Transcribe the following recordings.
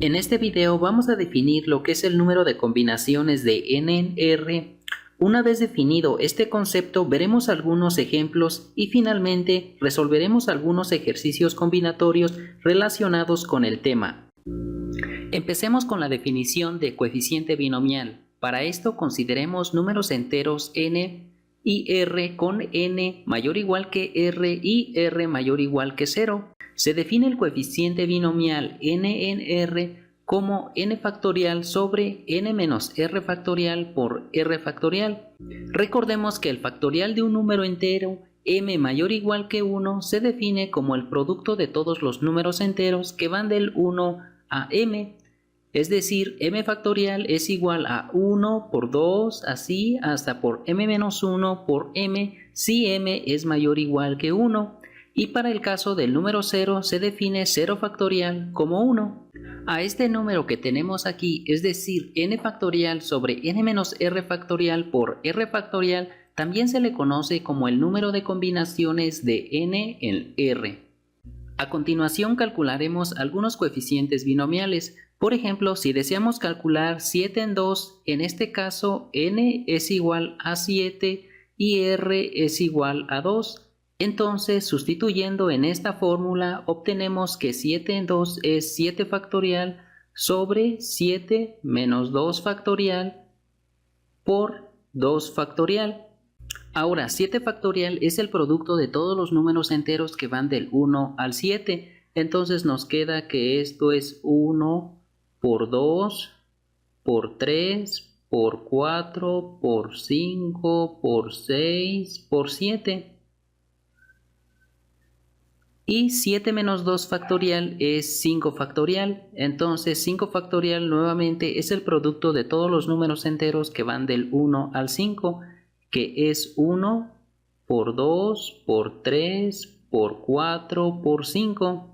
En este video vamos a definir lo que es el número de combinaciones de n en R. Una vez definido este concepto, veremos algunos ejemplos y finalmente resolveremos algunos ejercicios combinatorios relacionados con el tema. Empecemos con la definición de coeficiente binomial. Para esto consideremos números enteros n y r con n mayor o igual que r y r mayor o igual que 0. Se define el coeficiente binomial n en r como n factorial sobre n menos r factorial por r factorial. Recordemos que el factorial de un número entero m mayor o igual que 1 se define como el producto de todos los números enteros que van del 1 a m. Es decir, m factorial es igual a 1 por 2, así hasta por m menos 1 por m si m es mayor o igual que 1. Y para el caso del número 0 se define 0 factorial como 1. A este número que tenemos aquí, es decir, n factorial sobre n menos r factorial por r factorial, también se le conoce como el número de combinaciones de n en r. A continuación calcularemos algunos coeficientes binomiales. Por ejemplo, si deseamos calcular 7 en 2, en este caso n es igual a 7 y r es igual a 2. Entonces, sustituyendo en esta fórmula, obtenemos que 7 en 2 es 7 factorial sobre 7 menos 2 factorial por 2 factorial. Ahora, 7 factorial es el producto de todos los números enteros que van del 1 al 7. Entonces nos queda que esto es 1 por 2, por 3, por 4, por 5, por 6, por 7. Y 7 menos 2 factorial es 5 factorial. Entonces 5 factorial nuevamente es el producto de todos los números enteros que van del 1 al 5, que es 1 por 2, por 3, por 4, por 5.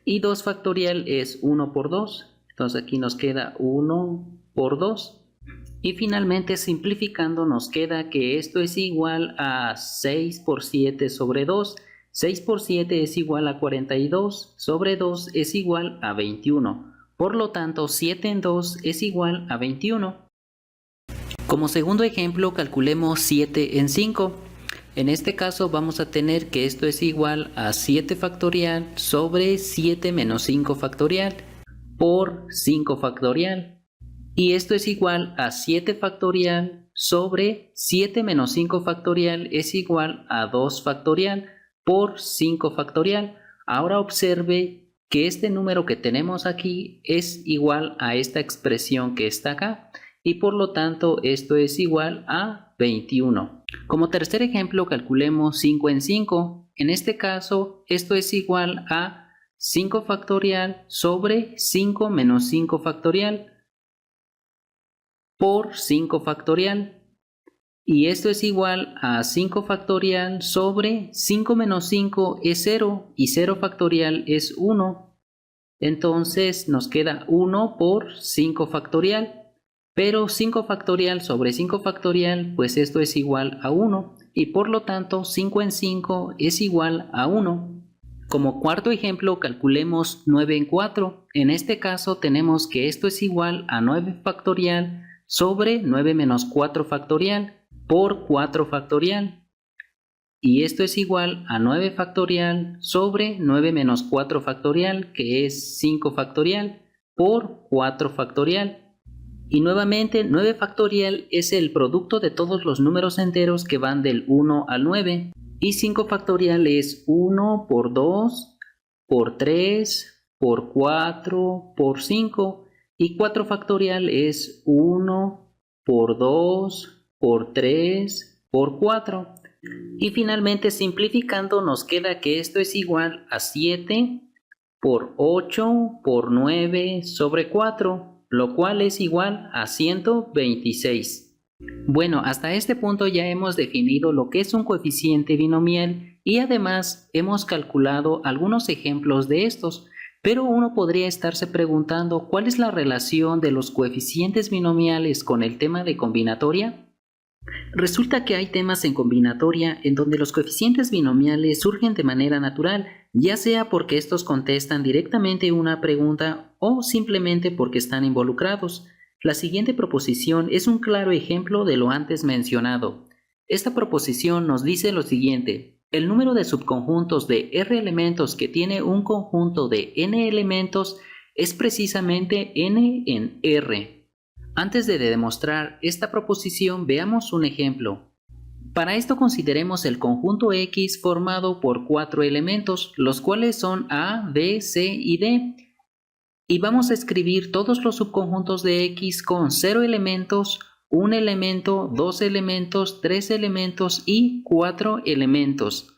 Y 2 factorial es 1 por 2. Entonces aquí nos queda 1 por 2. Y finalmente, simplificando, nos queda que esto es igual a 6 por 7 sobre 2. 6 por 7 es igual a 42, sobre 2 es igual a 21. Por lo tanto, 7 en 2 es igual a 21. Como segundo ejemplo, calculemos 7 en 5. En este caso vamos a tener que esto es igual a 7 factorial sobre 7 menos 5 factorial por 5 factorial. Y esto es igual a 7 factorial sobre 7 menos 5 factorial es igual a 2 factorial por 5 factorial. Ahora observe que este número que tenemos aquí es igual a esta expresión que está acá y por lo tanto esto es igual a 21. Como tercer ejemplo calculemos 5 en 5. En este caso esto es igual a 5 factorial sobre 5 menos 5 factorial por 5 factorial. Y esto es igual a 5 factorial sobre 5 menos 5 es 0 y 0 factorial es 1. Entonces nos queda 1 por 5 factorial. Pero 5 factorial sobre 5 factorial, pues esto es igual a 1. Y por lo tanto 5 en 5 es igual a 1. Como cuarto ejemplo calculemos 9 en 4. En este caso tenemos que esto es igual a 9 factorial sobre 9 menos 4 factorial por 4 factorial. Y esto es igual a 9 factorial sobre 9 menos 4 factorial, que es 5 factorial, por 4 factorial. Y nuevamente 9 factorial es el producto de todos los números enteros que van del 1 al 9. Y 5 factorial es 1 por 2, por 3, por 4, por 5. Y 4 factorial es 1 por 2, por 3, por 4. Y finalmente simplificando nos queda que esto es igual a 7 por 8 por 9 sobre 4, lo cual es igual a 126. Bueno, hasta este punto ya hemos definido lo que es un coeficiente binomial y además hemos calculado algunos ejemplos de estos. Pero uno podría estarse preguntando ¿cuál es la relación de los coeficientes binomiales con el tema de combinatoria? Resulta que hay temas en combinatoria en donde los coeficientes binomiales surgen de manera natural, ya sea porque estos contestan directamente una pregunta o simplemente porque están involucrados. La siguiente proposición es un claro ejemplo de lo antes mencionado. Esta proposición nos dice lo siguiente: el número de subconjuntos de R elementos que tiene un conjunto de N elementos es precisamente N en R. Antes de demostrar esta proposición, veamos un ejemplo. Para esto consideremos el conjunto X formado por 4 elementos, los cuales son A, B, C y D. Y vamos a escribir todos los subconjuntos de X con 0 elementos, 1 elemento, 2 elementos, 3 elementos y 4 elementos.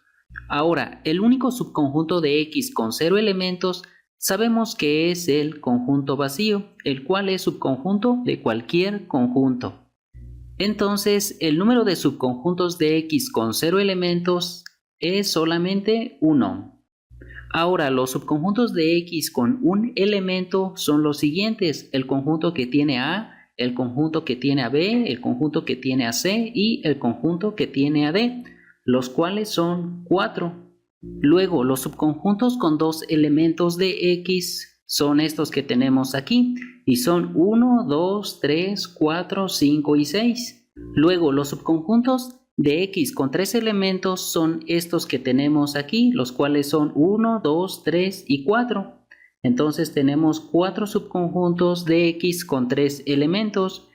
Ahora, el único subconjunto de X con 0 elementos sabemos que es el conjunto vacío, el cual es subconjunto de cualquier conjunto. Entonces, el número de subconjuntos de X con 0 elementos es solamente 1. Ahora, los subconjuntos de X con un elemento son los siguientes: el conjunto que tiene a A, el conjunto que tiene a B, el conjunto que tiene a C y el conjunto que tiene a D, los cuales son 4. Luego, los subconjuntos con 2 elementos de X son estos que tenemos aquí, y son 1, 2, 3, 4, 5 y 6. Luego, los subconjuntos de X con 3 elementos son estos que tenemos aquí, los cuales son 1, 2, 3 y 4. Entonces tenemos 4 subconjuntos de X con 3 elementos.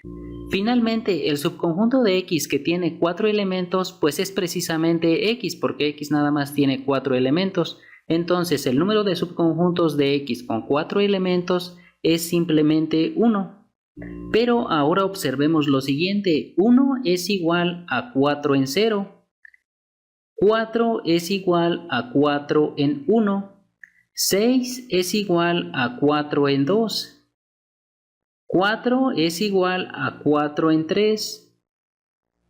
Finalmente, el subconjunto de X que tiene 4 elementos, pues es precisamente X, porque X nada más tiene 4 elementos. Entonces, el número de subconjuntos de X con 4 elementos es simplemente 1. Pero ahora observemos lo siguiente: 1 es igual a 4 en 0. 4 es igual a 4 en 1. 6 es igual a 4 en 2. 4 es igual a 4 en 3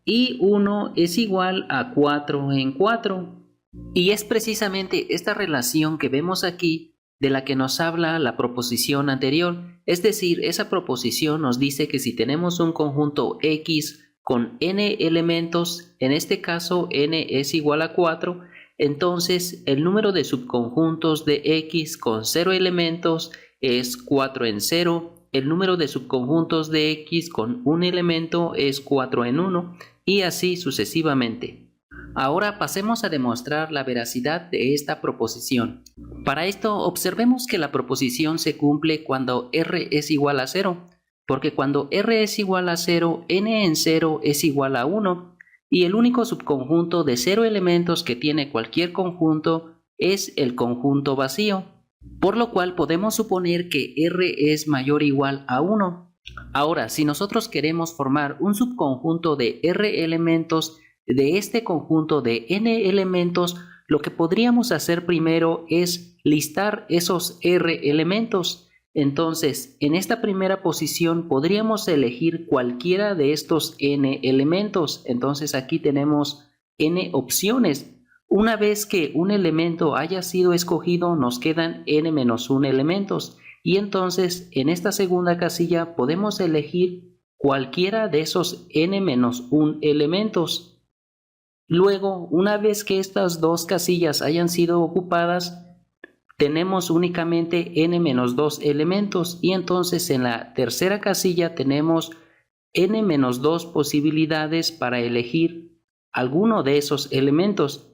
y 1 es igual a 4 en 4. Y es precisamente esta relación que vemos aquí de la que nos habla la proposición anterior. Es decir, esa proposición nos dice que si tenemos un conjunto X con n elementos, en este caso n es igual a 4, entonces el número de subconjuntos de X con 0 elementos es 4 en 0. El número de subconjuntos de X con un elemento es 4 en 1 y así sucesivamente. Ahora pasemos a demostrar la veracidad de esta proposición. Para esto observemos que la proposición se cumple cuando R es igual a 0, porque cuando R es igual a 0, n en 0 es igual a 1 y el único subconjunto de 0 elementos que tiene cualquier conjunto es el conjunto vacío, por lo cual podemos suponer que R es mayor o igual a 1. Ahora, si nosotros queremos formar un subconjunto de R elementos de este conjunto de N elementos, lo que podríamos hacer primero es listar esos R elementos. Entonces, en esta primera posición podríamos elegir cualquiera de estos N elementos. Entonces aquí tenemos N opciones. Una vez que un elemento haya sido escogido, nos quedan n-1 elementos y entonces en esta segunda casilla podemos elegir cualquiera de esos n-1 elementos. Luego, una vez que estas dos casillas hayan sido ocupadas, tenemos únicamente n-2 elementos y entonces en la tercera casilla tenemos n-2 posibilidades para elegir alguno de esos elementos.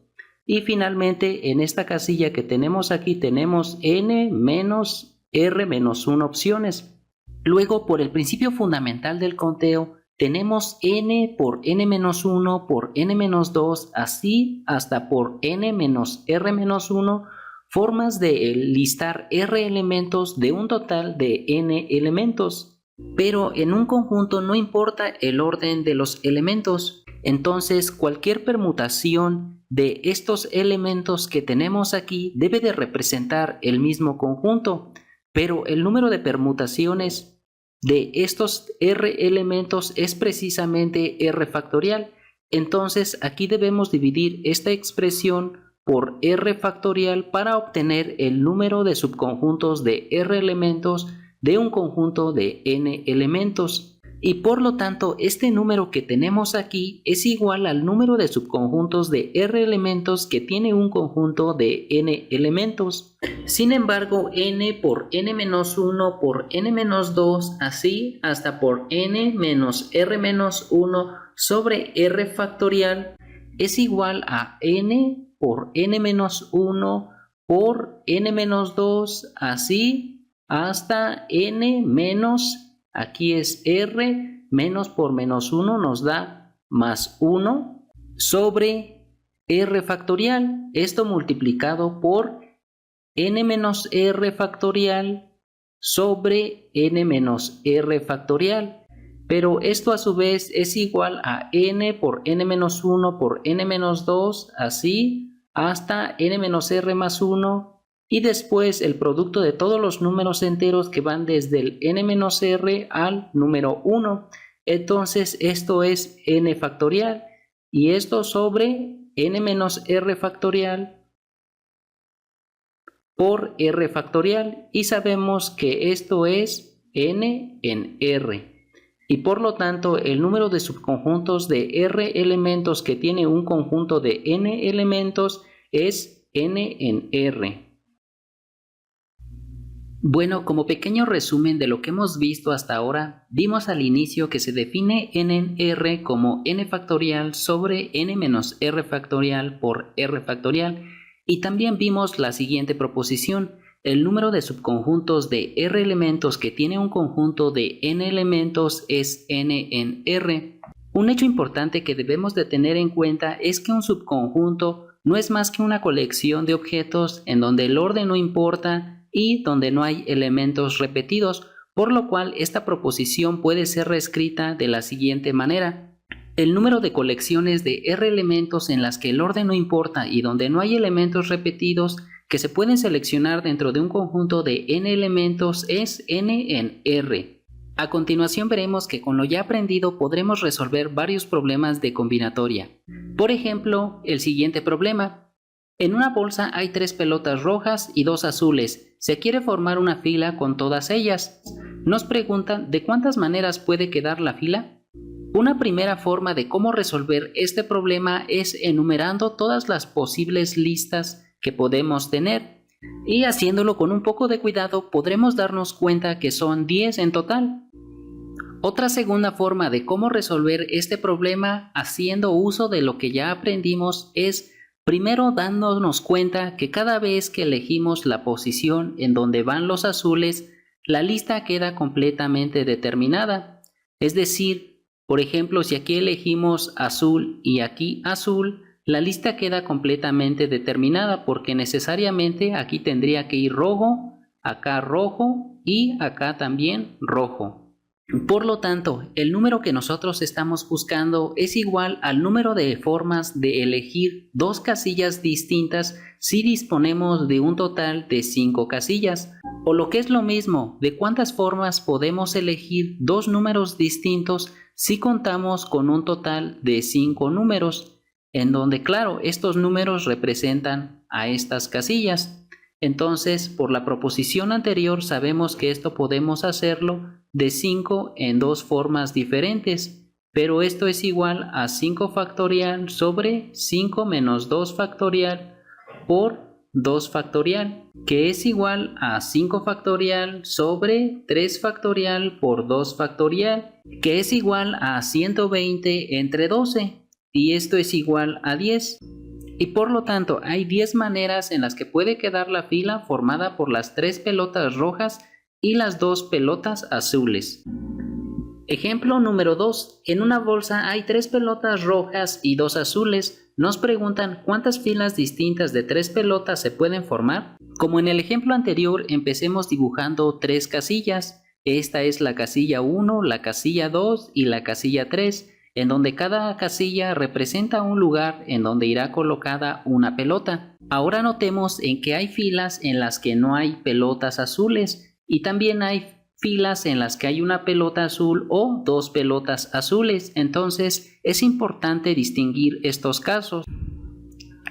Y finalmente, en esta casilla que tenemos aquí, tenemos n menos r menos 1 opciones. Luego, por el principio fundamental del conteo, tenemos n por n menos 1 por n menos 2, así hasta por n menos r menos 1, formas de listar r elementos de un total de n elementos. Pero en un conjunto no importa el orden de los elementos. Entonces, cualquier permutación de estos elementos que tenemos aquí debe de representar el mismo conjunto, pero el número de permutaciones de estos R elementos es precisamente R factorial. Entonces, aquí debemos dividir esta expresión por R factorial para obtener el número de subconjuntos de R elementos de un conjunto de N elementos. y por lo tanto este número que tenemos aquí es igual al número de subconjuntos de R elementos que tiene un conjunto de N elementos. Sin embargo, N por N-1 por N-2, así hasta por N menos R-1 sobre R factorial es igual a N por N-1 por N-2, así hasta N menos, aquí es R, menos por menos 1 nos da más 1 sobre R factorial. Esto multiplicado por N menos R factorial sobre N menos R factorial. Pero esto a su vez es igual a N por N-1 por N-2, así hasta N menos R más 1. Y después el producto de todos los números enteros que van desde el n-r al número 1. Entonces esto es n factorial y esto sobre n-r factorial por r factorial, y sabemos que esto es n en r. Y por lo tanto el número de subconjuntos de r elementos que tiene un conjunto de n elementos es n en r. Bueno, como pequeño resumen de lo que hemos visto hasta ahora, vimos al inicio que se define n en r como n factorial sobre n menos r factorial por r factorial, y también vimos la siguiente proposición: el número de subconjuntos de r elementos que tiene un conjunto de n elementos es n en r. Un hecho importante que debemos de tener en cuenta es que un subconjunto no es más que una colección de objetos en donde el orden no importa y donde no hay elementos repetidos, por lo cual esta proposición puede ser reescrita de la siguiente manera: el número de colecciones de r elementos en las que el orden no importa y donde no hay elementos repetidos que se pueden seleccionar dentro de un conjunto de n elementos es n en r. A continuación veremos que con lo ya aprendido podremos resolver varios problemas de combinatoria. Por ejemplo, el siguiente problema: en una bolsa hay 3 pelotas rojas y 2 azules. Se quiere formar una fila con todas ellas. Nos preguntan de cuántas maneras puede quedar la fila. Una primera forma de cómo resolver este problema es enumerando todas las posibles listas que podemos tener. Y haciéndolo con un poco de cuidado podremos darnos cuenta que son 10 en total. Otra segunda forma de cómo resolver este problema haciendo uso de lo que ya aprendimos es primero dándonos cuenta que cada vez que elegimos la posición en donde van los azules, la lista queda completamente determinada. Es decir, por ejemplo, si aquí elegimos azul y aquí azul, la lista queda completamente determinada porque necesariamente aquí tendría que ir rojo y acá también rojo. Por lo tanto, el número que nosotros estamos buscando es igual al número de formas de elegir 2 casillas distintas si disponemos de un total de 5 casillas. O lo que es lo mismo, de cuántas formas podemos elegir 2 números distintos si contamos con un total de 5 números, en donde claro, estos números representan a estas casillas. Entonces, por la proposición anterior sabemos que esto podemos hacerlo de 5 en 2 formas diferentes, pero esto es igual a 5 factorial sobre 5 menos 2 factorial por 2 factorial, que es igual a 5 factorial sobre 3 factorial por 2 factorial, que es igual a 120 entre 12, y esto es igual a 10. Y por lo tanto hay 10 maneras en las que puede quedar la fila formada por las 3 pelotas rojas y las 2 pelotas azules. Ejemplo número 2. En una bolsa hay 3 pelotas rojas y 2 azules. Nos preguntan cuántas filas distintas de 3 pelotas se pueden formar. Como en el ejemplo anterior, empecemos dibujando 3 casillas. Esta es la casilla 1, la casilla 2 y la casilla 3. En donde cada casilla representa un lugar en donde irá colocada una pelota. Ahora notemos en que hay filas en las que no hay pelotas azules y también hay filas en las que hay una pelota azul o 2 pelotas azules. Entonces es importante distinguir estos casos.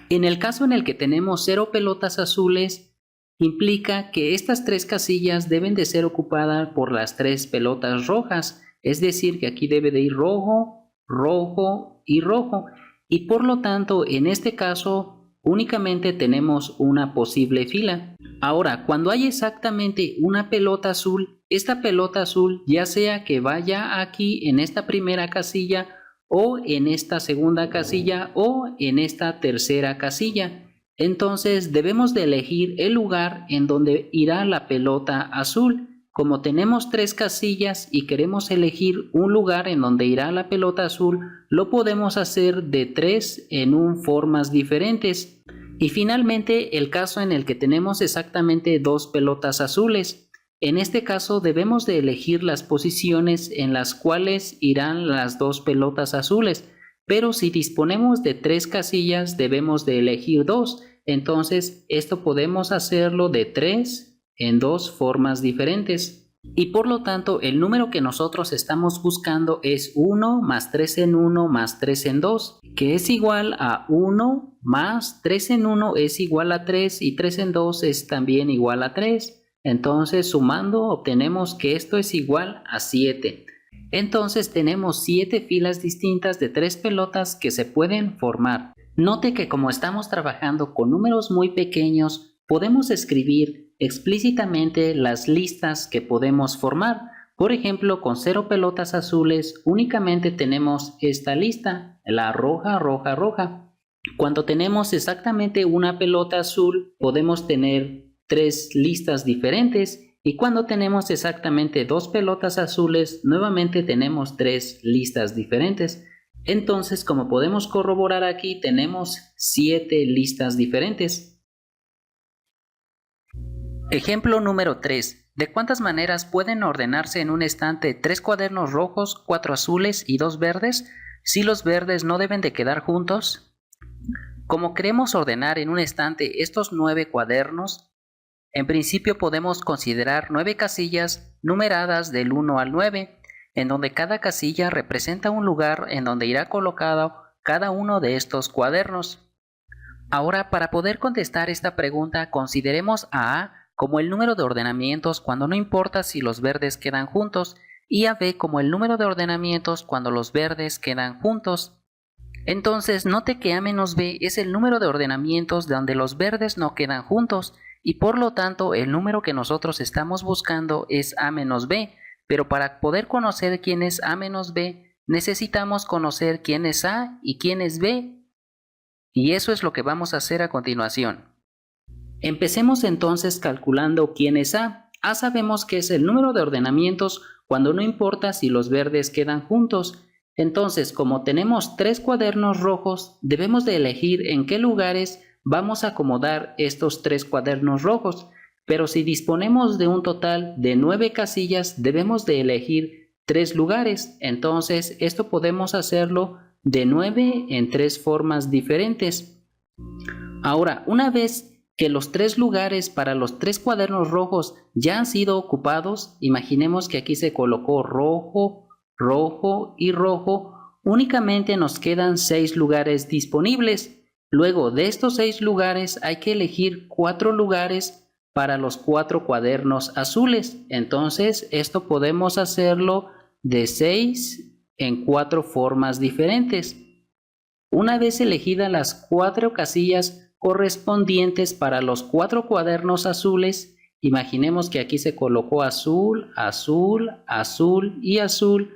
En el caso en el que tenemos 0 pelotas azules, implica que estas 3 casillas deben de ser ocupadas por las 3 pelotas rojas. Es decir, que aquí debe de ir rojo, rojo y rojo. Y por lo tanto, en este caso, únicamente tenemos una posible fila. Ahora, cuando hay exactamente una pelota azul, esta pelota azul ya sea que vaya aquí en esta primera casilla o en esta segunda casilla o en esta tercera casilla. Entonces debemos de elegir el lugar en donde irá la pelota azul. Como tenemos 3 casillas y queremos elegir un lugar en donde irá la pelota azul, lo podemos hacer de 3 en formas diferentes. Y finalmente el caso en el que tenemos exactamente 2 pelotas azules. En este caso debemos de elegir las posiciones en las cuales irán las 2 pelotas azules, pero si disponemos de 3 casillas debemos de elegir 2, entonces esto podemos hacerlo de 3 en 2 formas diferentes. Y por lo tanto el número que nosotros estamos buscando es 1 más 3 en 1 más 3 en 2, que es igual a 1 más 3 en 1 es igual a 3 y 3 en 2 es también igual a 3. Entonces sumando obtenemos que esto es igual a 7. Entonces tenemos 7 filas distintas de 3 pelotas que se pueden formar. Note que como estamos trabajando con números muy pequeños, podemos escribir explícitamente las listas que podemos formar. Por ejemplo, con 0 pelotas azules únicamente tenemos esta lista, la roja, roja, roja. Cuando tenemos exactamente una pelota azul, podemos tener 3 listas diferentes, y cuando tenemos exactamente 2 pelotas azules, nuevamente tenemos 3 listas diferentes. Entonces, como podemos corroborar aquí, tenemos 7 listas diferentes. Ejemplo número 3. ¿De cuántas maneras pueden ordenarse en un estante 3 cuadernos rojos, 4 azules y 2 verdes, si los verdes no deben de quedar juntos? Como queremos ordenar en un estante estos 9 cuadernos, en principio podemos considerar 9 casillas numeradas del 1 al 9, en donde cada casilla representa un lugar en donde irá colocado cada uno de estos cuadernos. Ahora, para poder contestar esta pregunta, consideremos a A como el número de ordenamientos cuando no importa si los verdes quedan juntos, y a B como el número de ordenamientos cuando los verdes quedan juntos. Entonces, note que A menos B es el número de ordenamientos donde los verdes no quedan juntos, y por lo tanto el número que nosotros estamos buscando es A menos B, pero para poder conocer quién es A menos B, necesitamos conocer quién es A y quién es B, y eso es lo que vamos a hacer a continuación. Empecemos entonces calculando quién es A. A sabemos que es el número de ordenamientos cuando no importa si los verdes quedan juntos. Entonces, como tenemos 3 cuadernos rojos, debemos de elegir en qué lugares vamos a acomodar estos 3 cuadernos rojos, pero si disponemos de un total de 9 casillas, debemos de elegir 3 lugares. Entonces, esto podemos hacerlo de 9 en 3 formas diferentes. Ahora, una vez que los 3 lugares para los 3 cuadernos rojos ya han sido ocupados, imaginemos que aquí se colocó rojo, rojo y rojo, únicamente nos quedan 6 lugares disponibles. Luego de estos 6 lugares hay que elegir 4 lugares para los 4 cuadernos azules. Entonces esto podemos hacerlo de 6 en 4 formas diferentes. Una vez elegidas las 4 casillas correspondientes para los 4 cuadernos azules, imaginemos que aquí se colocó azul, azul, azul y azul.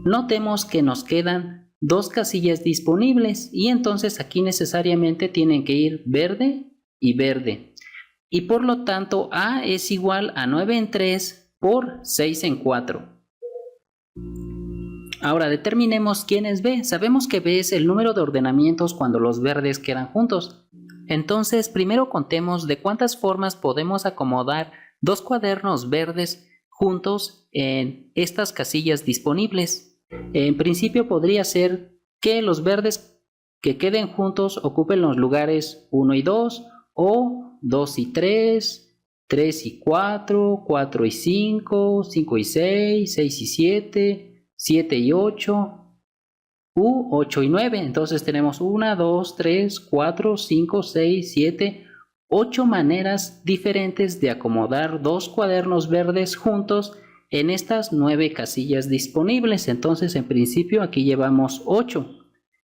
Notemos que nos quedan 2 casillas disponibles y entonces aquí necesariamente tienen que ir verde y verde. Y por lo tanto A es igual a 9 en 3 por 6 en 4. Ahora determinemos quién es B. Sabemos que B es el número de ordenamientos cuando los verdes quedan juntos. Entonces primero contemos de cuántas formas podemos acomodar 2 cuadernos verdes juntos en estas casillas disponibles. En principio podría ser que los verdes que queden juntos ocupen los lugares 1 y 2, o 2 y 3, 3 y 4, 4 y 5, 5 y 6, 6 y 7, 7 y 8, u 8 y 9. Entonces tenemos 1, 2, 3, 4, 5, 6, 7, 8 maneras diferentes de acomodar 2 cuadernos verdes juntos en estas 9 casillas disponibles. Entonces en principio aquí llevamos 8.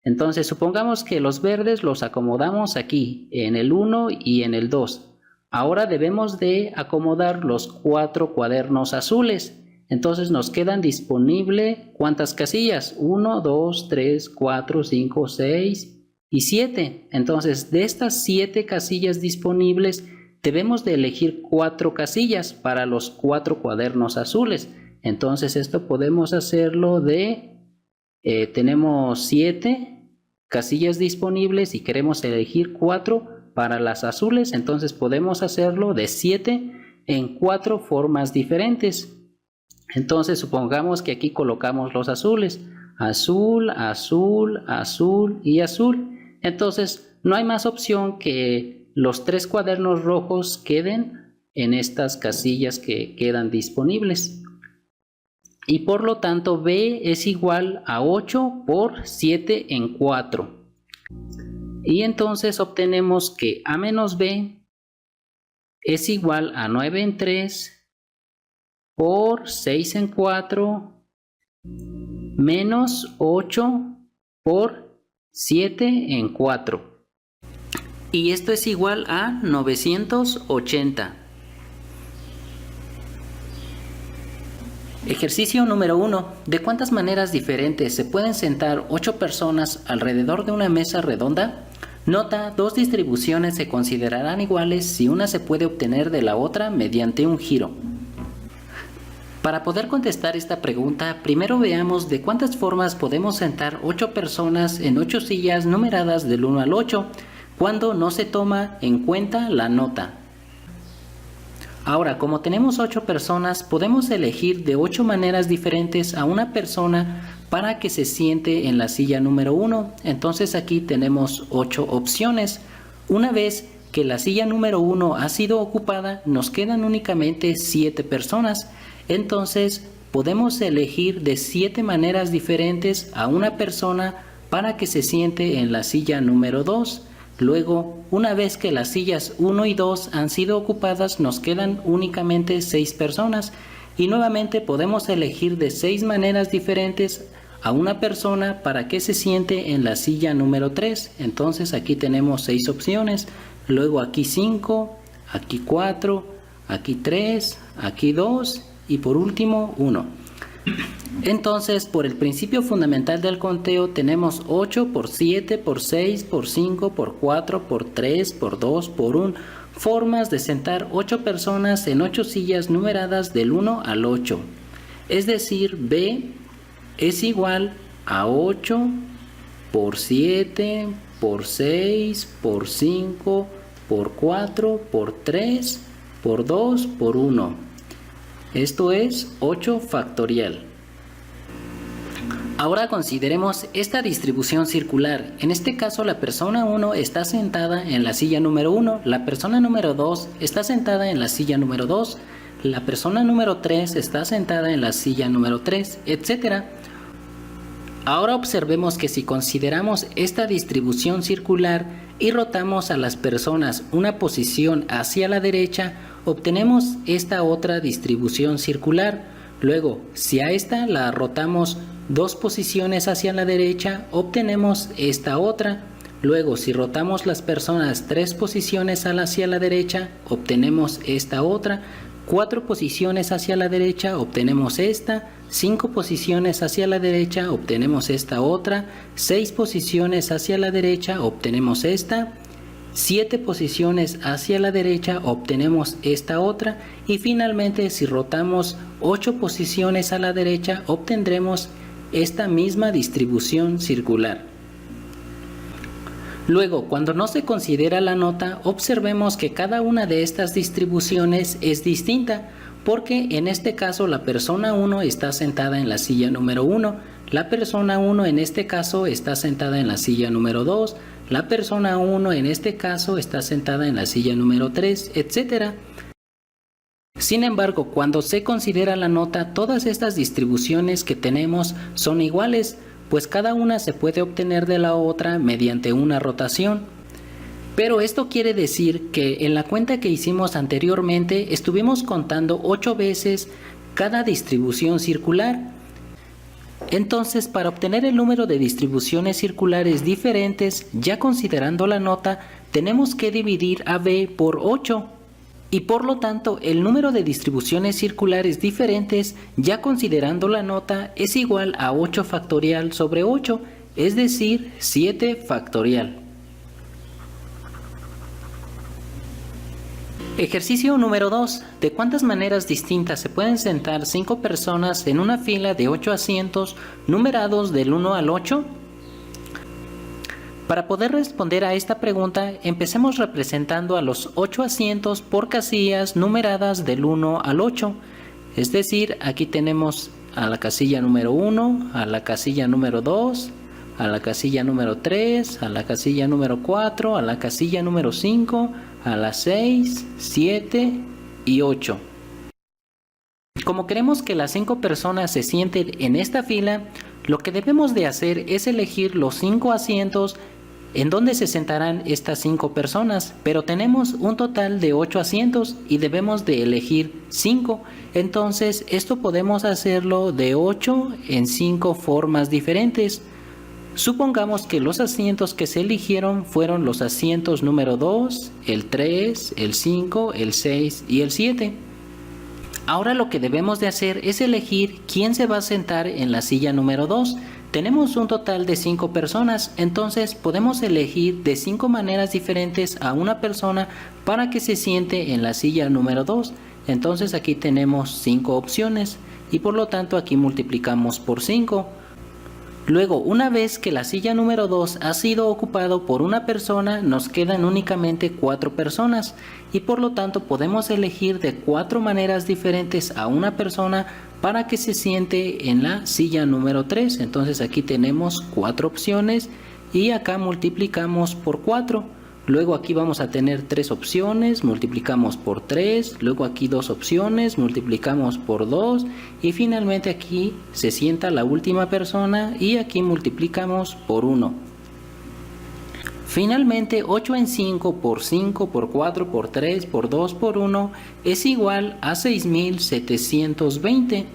Entonces supongamos que los verdes los acomodamos aquí en el 1 y en el 2. Ahora debemos de acomodar los 4 cuadernos azules. Entonces nos quedan disponibles ¿cuántas casillas? 1, 2, 3, 4, 5, 6 y 7. Entonces de estas 7 casillas disponibles debemos de elegir 4 casillas para los 4 cuadernos azules. Entonces esto podemos hacerlo tenemos 7 casillas disponibles y queremos elegir 4 para las azules. Entonces podemos hacerlo de 7 en 4 formas diferentes. Entonces supongamos que aquí colocamos los azules, azul, azul, azul y azul. Entonces no hay más opción que los 3 cuadernos rojos queden en estas casillas que quedan disponibles. Y por lo tanto B es igual a 8 por 7 en 4. Y entonces obtenemos que A menos B es igual a 9 en 3 por 6 en 4 menos 8 por 7 en 4. Y esto es igual a 980. Ejercicio número 1. ¿De cuántas maneras diferentes se pueden sentar 8 personas alrededor de una mesa redonda? Nota, 2 distribuciones se considerarán iguales si una se puede obtener de la otra mediante un giro. Para poder contestar esta pregunta, primero veamos de cuántas formas podemos sentar 8 personas en 8 sillas numeradas del 1 al 8, cuando no se toma en cuenta la nota. Ahora, como tenemos 8 personas, podemos elegir de 8 maneras diferentes a una persona para que se siente en la silla número 1. Entonces aquí tenemos 8 opciones. Una vez que la silla número 1 ha sido ocupada, nos quedan únicamente 7 personas. Entonces podemos elegir de 7 maneras diferentes a una persona para que se siente en la silla número 2. Luego, una vez que las sillas 1 y 2 han sido ocupadas, nos quedan únicamente 6 personas. Y nuevamente podemos elegir de 6 maneras diferentes a una persona para que se siente en la silla número 3. Entonces aquí tenemos 6 opciones. Luego aquí 5, aquí 4, aquí 3, aquí 2 y por último 1. Entonces, por el principio fundamental del conteo, tenemos 8 por 7 por 6 por 5 por 4 por 3 por 2 por 1 formas de sentar 8 personas en 8 sillas numeradas del 1 al 8. Es decir, B es igual a 8 por 7 por 6 por 5 por 4 por 3 por 2 por 1. Esto es 8 factorial. Ahora consideremos esta distribución circular. En este caso la persona 1 está sentada en la silla número 1, la persona número 2 está sentada en la silla número 2, la persona número 3 está sentada en la silla número 3, etc. Ahora observemos que si consideramos esta distribución circular y rotamos a las personas una posición hacia la derecha, obtenemos esta otra distribución circular. Luego, si a esta la rotamos 2 posiciones hacia la derecha, obtenemos esta otra. Luego, si rotamos las personas 3 posiciones hacia la derecha, obtenemos esta otra. 4 posiciones hacia la derecha, obtenemos esta. 5 posiciones hacia la derecha, obtenemos esta otra. 6 posiciones hacia la derecha, obtenemos esta. 7 posiciones hacia la derecha, obtenemos esta otra. Y finalmente, si rotamos 8 posiciones a la derecha, obtendremos esta misma distribución circular. Luego, cuando no se considera la nota, observemos que cada una de estas distribuciones es distinta, porque en este caso la persona 1 está sentada en la silla número 1, la persona 1 en este caso está sentada en la silla número 2, la persona 1 en este caso está sentada en la silla número 3, etc. Sin embargo, cuando se considera la nota, todas estas distribuciones que tenemos son iguales, pues cada una se puede obtener de la otra mediante una rotación. Pero esto quiere decir que en la cuenta que hicimos anteriormente estuvimos contando 8 veces cada distribución circular. Entonces, para obtener el número de distribuciones circulares diferentes, ya considerando la nota, tenemos que dividir a B por 8. Y por lo tanto, el número de distribuciones circulares diferentes, ya considerando la nota, es igual a 8 factorial sobre 8, es decir, 7 factorial. Ejercicio número 2. ¿De cuántas maneras distintas se pueden sentar 5 personas en una fila de 8 asientos numerados del 1 al 8? Para poder responder a esta pregunta, empecemos representando a los 8 asientos por casillas numeradas del 1 al 8. Es decir, aquí tenemos a la casilla número 1, a la casilla número 2, a la casilla número 3, a la casilla número 4, a la casilla número 5, a las 6, 7 y 8. Como queremos que las 5 personas se sienten en esta fila, lo que debemos de hacer es elegir los 5 asientos en donde se sentarán estas 5 personas, pero tenemos un total de 8 asientos y debemos de elegir 5. Entonces esto podemos hacerlo de 8 en 5 formas diferentes. Supongamos que los asientos que se eligieron fueron los asientos número 2, el 3, el 5, el 6 y el 7. Ahora lo que debemos de hacer es elegir quién se va a sentar en la silla número 2. Tenemos un total de 5 personas, entonces podemos elegir de 5 maneras diferentes a una persona para que se siente en la silla número 2. Entonces aquí tenemos 5 opciones y por lo tanto aquí multiplicamos por 5. Luego, una vez que la silla número 2 ha sido ocupado por una persona, nos quedan únicamente 4 personas y por lo tanto podemos elegir de 4 maneras diferentes a una persona para que se siente en la silla número 3. Entonces aquí tenemos 4 opciones y acá multiplicamos por 4. Luego aquí vamos a tener 3 opciones, multiplicamos por 3, luego aquí 2 opciones, multiplicamos por 2 y finalmente aquí se sienta la última persona y aquí multiplicamos por 1. Finalmente 8 en 5 por 5 por 4 por 3 por 2 por 1 es igual a 6.720.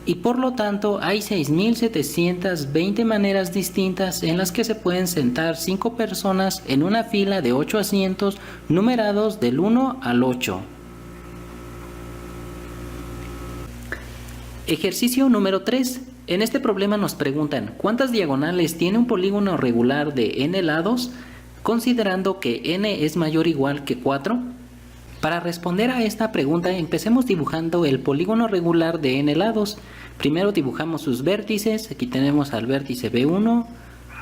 Y por lo tanto hay 6.720 maneras distintas en las que se pueden sentar 5 personas en una fila de 8 asientos numerados del 1 al 8. Ejercicio número 3. En este problema nos preguntan ¿cuántas diagonales tiene un polígono regular de n lados? Considerando que n es mayor o igual que 4. Para responder a esta pregunta, empecemos dibujando el polígono regular de n lados. Primero dibujamos sus vértices. Aquí tenemos al vértice B1,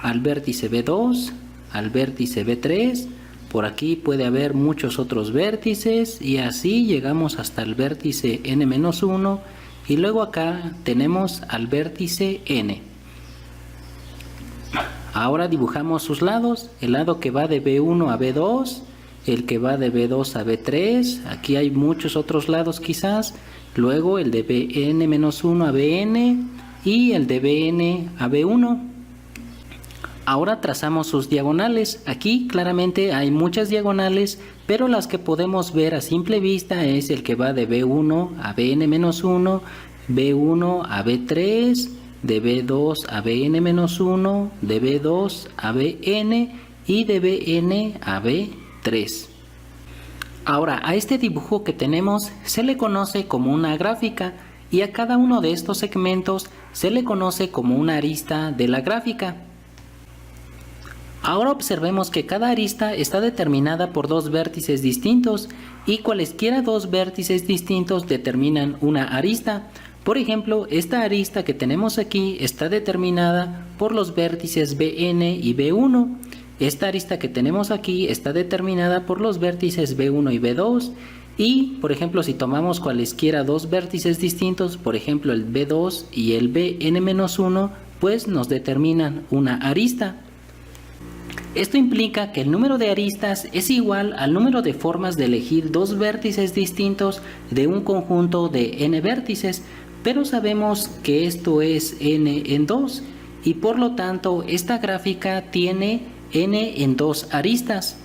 al vértice B2, al vértice B3. Por aquí puede haber muchos otros vértices y así llegamos hasta el vértice n-1 y luego acá tenemos al vértice n. Ahora dibujamos sus lados, el lado que va de B1 a B2, el que va de B2 a B3, aquí hay muchos otros lados quizás, luego el de Bn-1 a Bn y el de Bn a B1. Ahora trazamos sus diagonales, aquí claramente hay muchas diagonales, pero las que podemos ver a simple vista es el que va de B1 a Bn-1, B1 a B3, de B2 a Bn-1, de B2 a Bn y de Bn a B3. Ahora, a este dibujo que tenemos se le conoce como una gráfica y a cada uno de estos segmentos se le conoce como una arista de la gráfica. Ahora observemos que cada arista está determinada por 2 vértices distintos y cualesquiera 2 vértices distintos determinan una arista. Por ejemplo, esta arista que tenemos aquí está determinada por los vértices Bn y B1. Esta arista que tenemos aquí está determinada por los vértices B1 y B2. Y, por ejemplo, si tomamos cualesquiera 2 vértices distintos, por ejemplo el B2 y el Bn-1, pues nos determinan una arista. Esto implica que el número de aristas es igual al número de formas de elegir 2 vértices distintos de un conjunto de n vértices, pero sabemos que esto es n en 2 y por lo tanto esta gráfica tiene n en 2 aristas.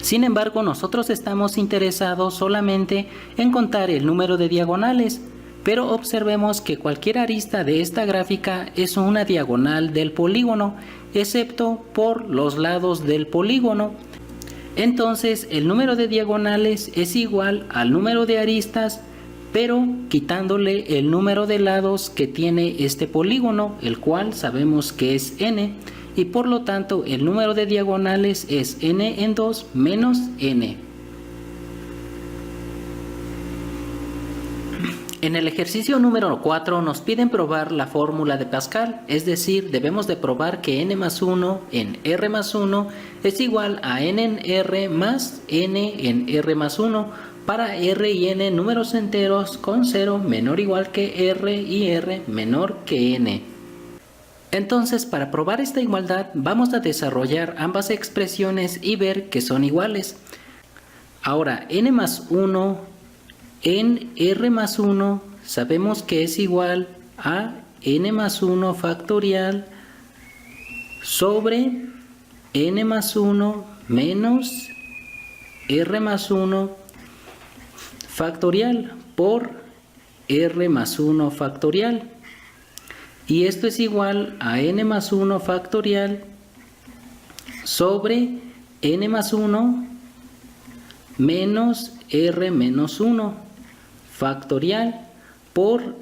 Sin embargo, nosotros estamos interesados solamente en contar el número de diagonales, pero observemos que cualquier arista de esta gráfica es una diagonal del polígono, excepto por los lados del polígono. Entonces el número de diagonales es igual al número de aristas, pero quitándole el número de lados que tiene este polígono, el cual sabemos que es n, y por lo tanto el número de diagonales es n en 2 menos n. En el ejercicio número 4 nos piden probar la fórmula de Pascal, es decir, debemos de probar que n más 1 en r más 1 es igual a n en r más n en r más 1 para r y n números enteros con 0 menor o igual que r y r menor que n. Entonces, para probar esta igualdad vamos a desarrollar ambas expresiones y ver que son iguales. Ahora, n más 1 en r más 1 sabemos que es igual a n más 1 factorial sobre n más 1 menos r más 1 factorial por r más 1 factorial. Y esto es igual a n más 1 factorial sobre n más 1 menos r menos 1 factorial por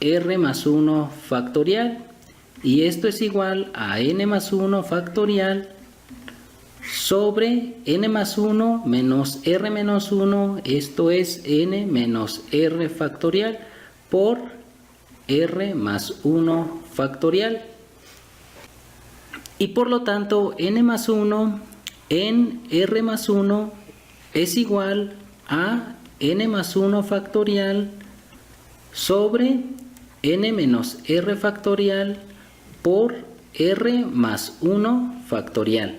r más 1 factorial, y esto es igual a n más 1 factorial sobre n más 1 menos r menos 1, esto es n menos r factorial por r más 1 factorial. Y por lo tanto n más 1 en r más 1 es igual a n más 1 factorial sobre n menos r factorial por r más 1 factorial.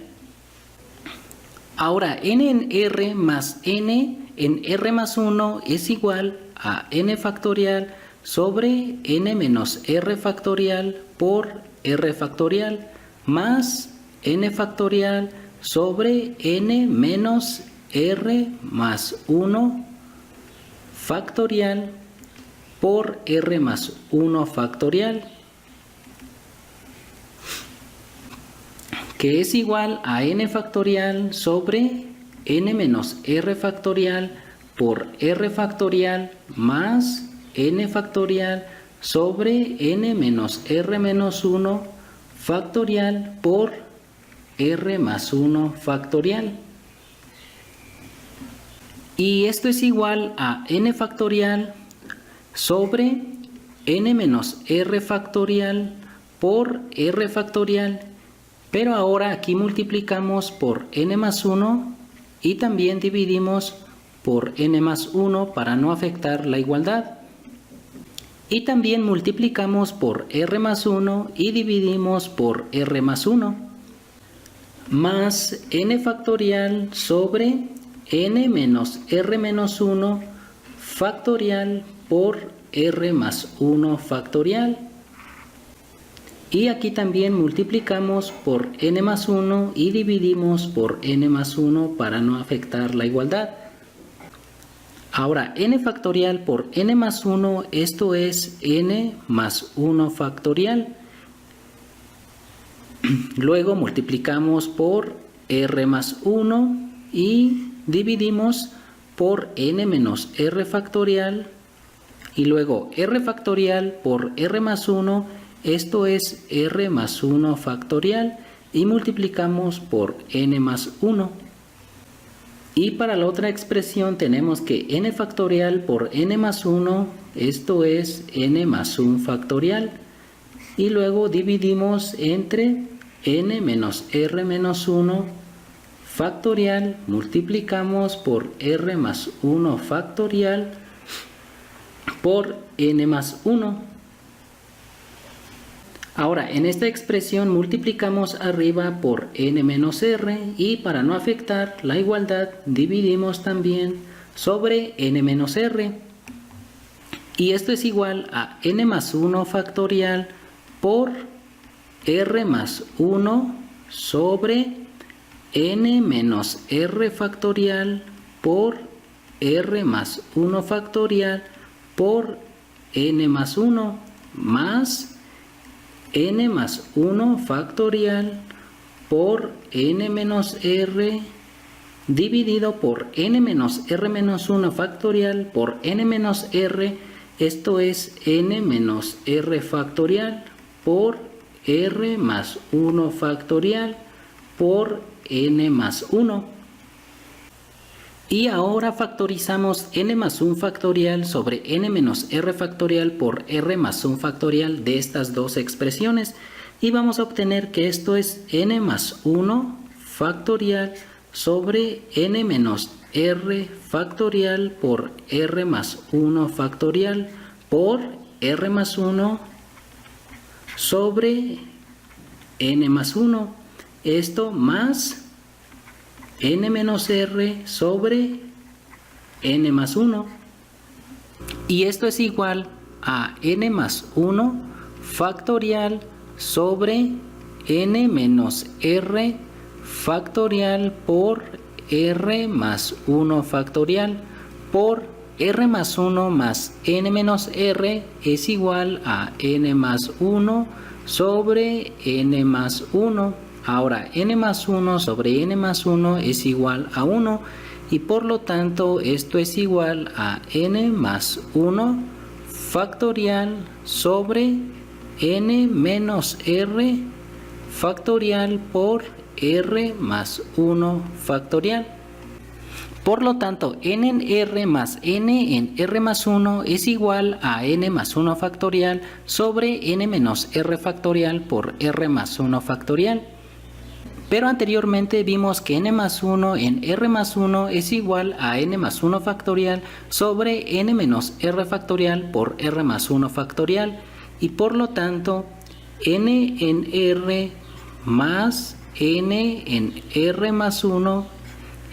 Ahora, n en r más n en r más 1 es igual a n factorial sobre n menos r factorial por r factorial más n factorial sobre n menos r más 1 factorial por r más 1 factorial, que es igual a n factorial sobre n menos r factorial por r factorial más n factorial sobre n menos r menos 1 factorial por r más 1 factorial. Y esto es igual a n factorial sobre n menos r factorial por r factorial, pero ahora aquí multiplicamos por n más 1 y también dividimos por n más 1 para no afectar la igualdad. Y también multiplicamos por r más 1 y dividimos por r más 1, más n factorial sobre n menos r menos 1 factorial por r más 1 factorial. Y aquí también multiplicamos por n más 1 y dividimos por n más 1 para no afectar la igualdad. Ahora, n factorial por n más 1, esto es n más 1 factorial. Luego multiplicamos por r más 1 y dividimos por n menos r factorial, y luego r factorial por r más 1, esto es r más 1 factorial, y multiplicamos por n más 1. Y para la otra expresión tenemos que n factorial por n más 1, esto es n más 1 factorial, y luego dividimos entre n menos r menos 1 factorial, multiplicamos por r más 1 factorial por n más 1. Ahora, en esta expresión multiplicamos arriba por n menos r, y para no afectar la igualdad dividimos también sobre n menos r. Y esto es igual a n más 1 factorial por r más 1 sobre n menos r factorial por r más 1 factorial por n más 1 más n más 1 factorial por n menos r dividido por n menos r menos 1 factorial por n menos r, esto es n menos r factorial por r más 1 factorial por n más 1. Y ahora factorizamos n más 1 factorial sobre n menos r factorial por r más 1 factorial de estas dos expresiones y vamos a obtener que esto es n más 1 factorial sobre n menos r factorial por r más 1 factorial por r más 1 sobre n más 1. Esto más n menos r sobre n más 1. Y esto es igual a n más 1 factorial sobre n menos r factorial por r más 1 factorial por r más 1 más n menos r es igual a n más 1 sobre n más 1. Ahora n más 1 sobre n más 1 es igual a 1 y por lo tanto esto es igual a n más 1 factorial sobre n menos r factorial por r más 1 factorial. Por lo tanto, n en r más n en r más 1 es igual a n más 1 factorial sobre n menos r factorial por r más 1 factorial. Pero anteriormente vimos que n más 1 en r más 1 es igual a n más 1 factorial sobre n menos r factorial por r más 1 factorial. Y por lo tanto, n en r más n en r más 1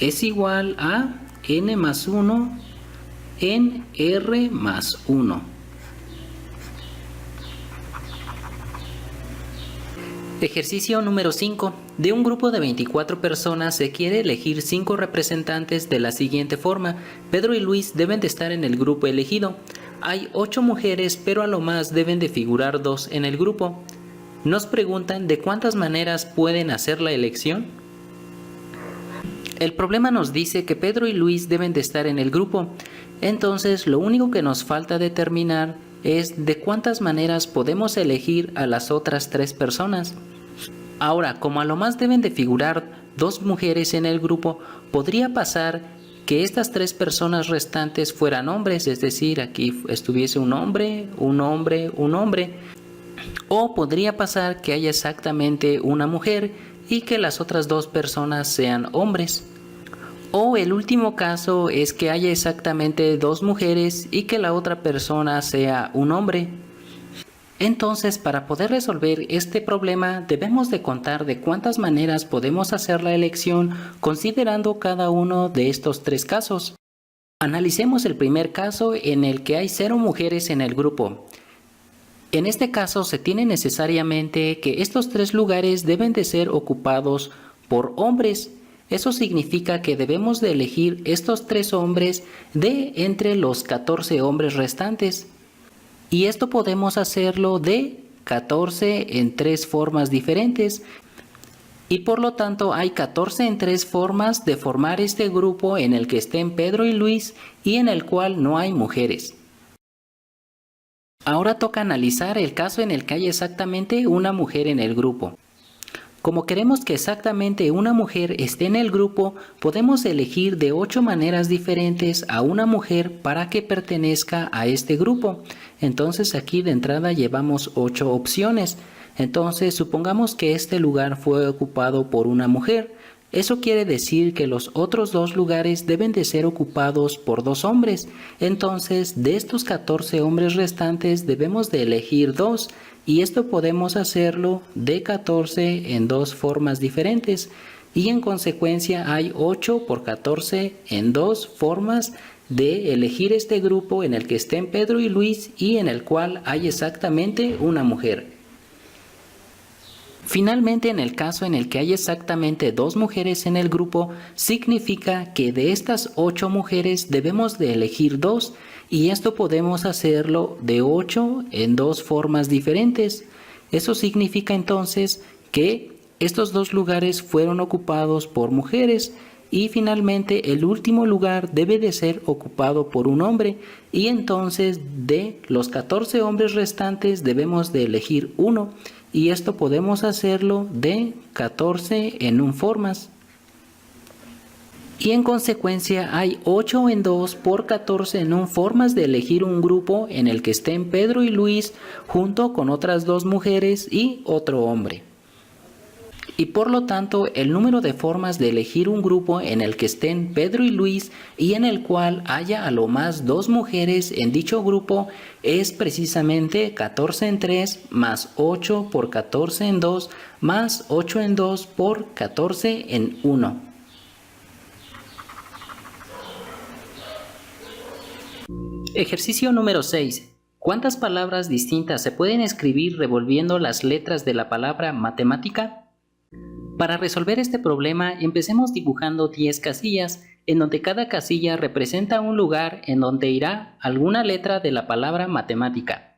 es igual a n más 1 en r más 1. Ejercicio número 5. De un grupo de 24 personas se quiere elegir 5 representantes de la siguiente forma. Pedro y Luis deben de estar en el grupo elegido. Hay 8 mujeres, pero a lo más deben de figurar 2 en el grupo. Nos preguntan de cuántas maneras pueden hacer la elección. El problema nos dice que Pedro y Luis deben de estar en el grupo. Entonces, lo único que nos falta determinar es de cuántas maneras podemos elegir a las otras 3 personas. Ahora, como a lo más deben de figurar 2 mujeres en el grupo, podría pasar que estas 3 personas restantes fueran hombres, es decir, aquí estuviese un hombre, un hombre, un hombre. O podría pasar que haya exactamente una mujer y que las otras 2 personas sean hombres. O el último caso es que haya exactamente 2 mujeres y que la otra persona sea un hombre. Entonces, para poder resolver este problema, debemos de contar de cuántas maneras podemos hacer la elección considerando cada uno de estos 3 casos. Analicemos el primer caso en el que hay 0 mujeres en el grupo. En este caso se tiene necesariamente que estos 3 lugares deben de ser ocupados por hombres. Eso significa que debemos de elegir estos 3 hombres de entre los 14 hombres restantes. Y esto podemos hacerlo de 14 en 3 formas diferentes. Y por lo tanto hay 14 en 3 formas de formar este grupo en el que estén Pedro y Luis y en el cual no hay mujeres. Ahora toca analizar el caso en el que hay exactamente una mujer en el grupo. Como queremos que exactamente una mujer esté en el grupo, podemos elegir de 8 maneras diferentes a una mujer para que pertenezca a este grupo. Entonces aquí de entrada llevamos 8 opciones. Entonces supongamos que este lugar fue ocupado por una mujer. Eso quiere decir que los otros 2 lugares deben de ser ocupados por 2 hombres. Entonces, de estos 14 hombres restantes debemos de elegir 2. Y esto podemos hacerlo de 14 en 2 formas diferentes. Y en consecuencia hay 8 por 14 en 2 formas de elegir este grupo en el que estén Pedro y Luis y en el cual hay exactamente una mujer. Finalmente, en el caso en el que hay exactamente 2 mujeres en el grupo, significa que de estas 8 mujeres debemos de elegir 2, y esto podemos hacerlo de 8 en 2 formas diferentes. Eso significa entonces que estos 2 lugares fueron ocupados por mujeres, y finalmente el último lugar debe de ser ocupado por un hombre, y entonces de los 14 hombres restantes debemos de elegir uno, y esto podemos hacerlo de 14 en un formas. Y en consecuencia hay 8 en 2 por 14 en un formas de elegir un grupo en el que estén Pedro y Luis junto con otras 2 mujeres y otro hombre. Y por lo tanto, el número de formas de elegir un grupo en el que estén Pedro y Luis y en el cual haya a lo más 2 mujeres en dicho grupo es precisamente 14 en 3 más 8 por 14 en 2 más 8 en 2 por 14 en 1. Ejercicio número 6. ¿Cuántas palabras distintas se pueden escribir revolviendo las letras de la palabra matemática? Para resolver este problema, empecemos dibujando 10 casillas, en donde cada casilla representa un lugar en donde irá alguna letra de la palabra matemática.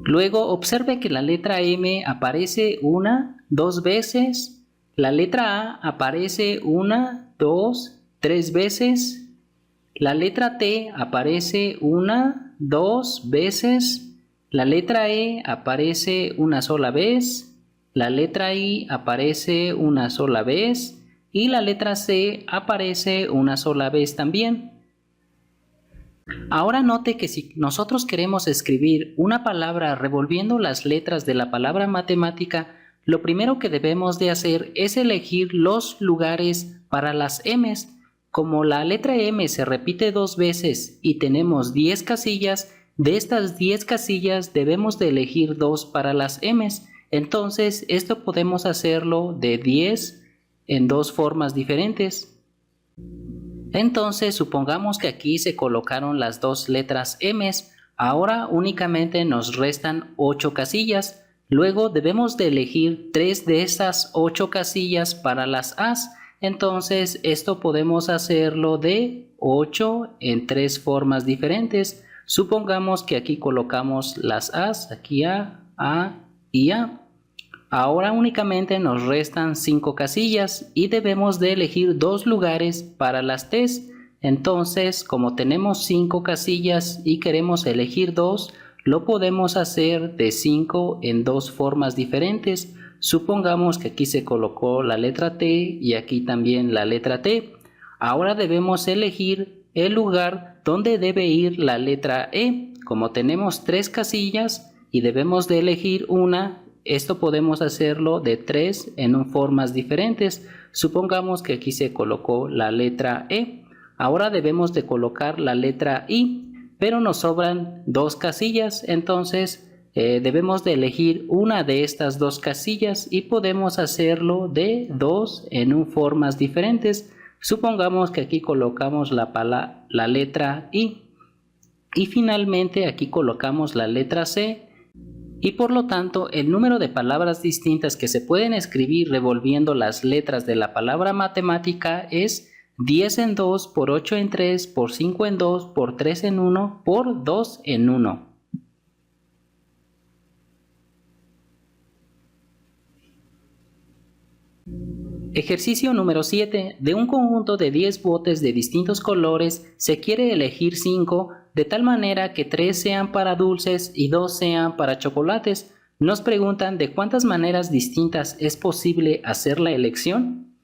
Luego, observe que la letra M aparece 1, 2 veces, la letra A aparece 1, 2, 3 veces, la letra T aparece 1, 2 veces, la letra E aparece una sola vez, la letra I aparece una sola vez y la letra C aparece una sola vez también. Ahora note que si nosotros queremos escribir una palabra revolviendo las letras de la palabra matemática, lo primero que debemos de hacer es elegir los lugares para las M's. Como la letra M se repite 2 veces y tenemos 10 casillas, de estas 10 casillas debemos de elegir 2 para las M's. Entonces, esto podemos hacerlo de 10 en 2 formas diferentes. Entonces, supongamos que aquí se colocaron las 2 letras M's. Ahora únicamente nos restan 8 casillas. Luego debemos de elegir 3 de esas 8 casillas para las A's. Entonces, esto podemos hacerlo de 8 en 3 formas diferentes. Supongamos que aquí colocamos las A's, aquí A y A. Ahora únicamente nos restan 5 casillas y debemos de elegir 2 lugares para las T's. Entonces, como tenemos 5 casillas y queremos elegir 2, lo podemos hacer de 5 en 2 formas diferentes. Supongamos que aquí se colocó la letra T y aquí también la letra T. Ahora debemos elegir el lugar donde debe ir la letra E. Como tenemos 3 casillas y debemos de elegir una, esto podemos hacerlo de 3 en formas diferentes. Supongamos que aquí se colocó la letra E. Ahora debemos de colocar la letra I, pero nos sobran 2 casillas. Entonces debemos de elegir una de estas 2 casillas y podemos hacerlo de 2 en formas diferentes. Supongamos que aquí colocamos la letra I. Y finalmente aquí colocamos la letra C. Y por lo tanto, el número de palabras distintas que se pueden escribir revolviendo las letras de la palabra matemática es 10 en 2 por 8 en 3 por 5 en 2 por 3 en 1 por 2 en 1. Ejercicio número 7. De un conjunto de 10 botes de distintos colores se quiere elegir 5 de tal manera que 3 sean para dulces y 2 sean para chocolates. Nos preguntan de cuántas maneras distintas es posible hacer la elección.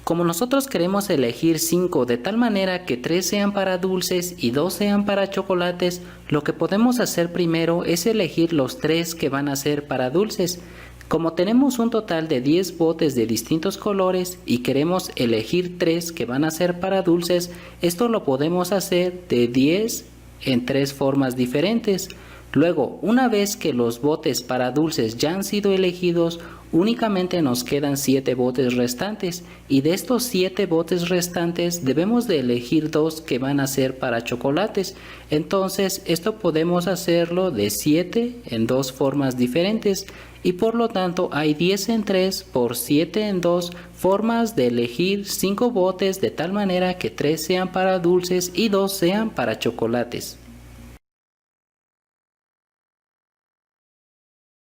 Como nosotros queremos elegir 5 de tal manera que 3 sean para dulces y 2 sean para chocolates, lo que podemos hacer primero es elegir los 3 que van a ser para dulces. Como tenemos un total de 10 botes de distintos colores y queremos elegir 3 que van a ser para dulces, esto lo podemos hacer de 10 en 3 formas diferentes. Luego, una vez que los botes para dulces ya han sido elegidos, Únicamente nos quedan 7 botes restantes y de estos 7 botes restantes debemos de elegir 2 que van a ser para chocolates. Entonces esto podemos hacerlo de 7 en 2 formas diferentes y por lo tanto hay 10 en 3 por 7 en 2 formas de elegir 5 botes de tal manera que 3 sean para dulces y 2 sean para chocolates.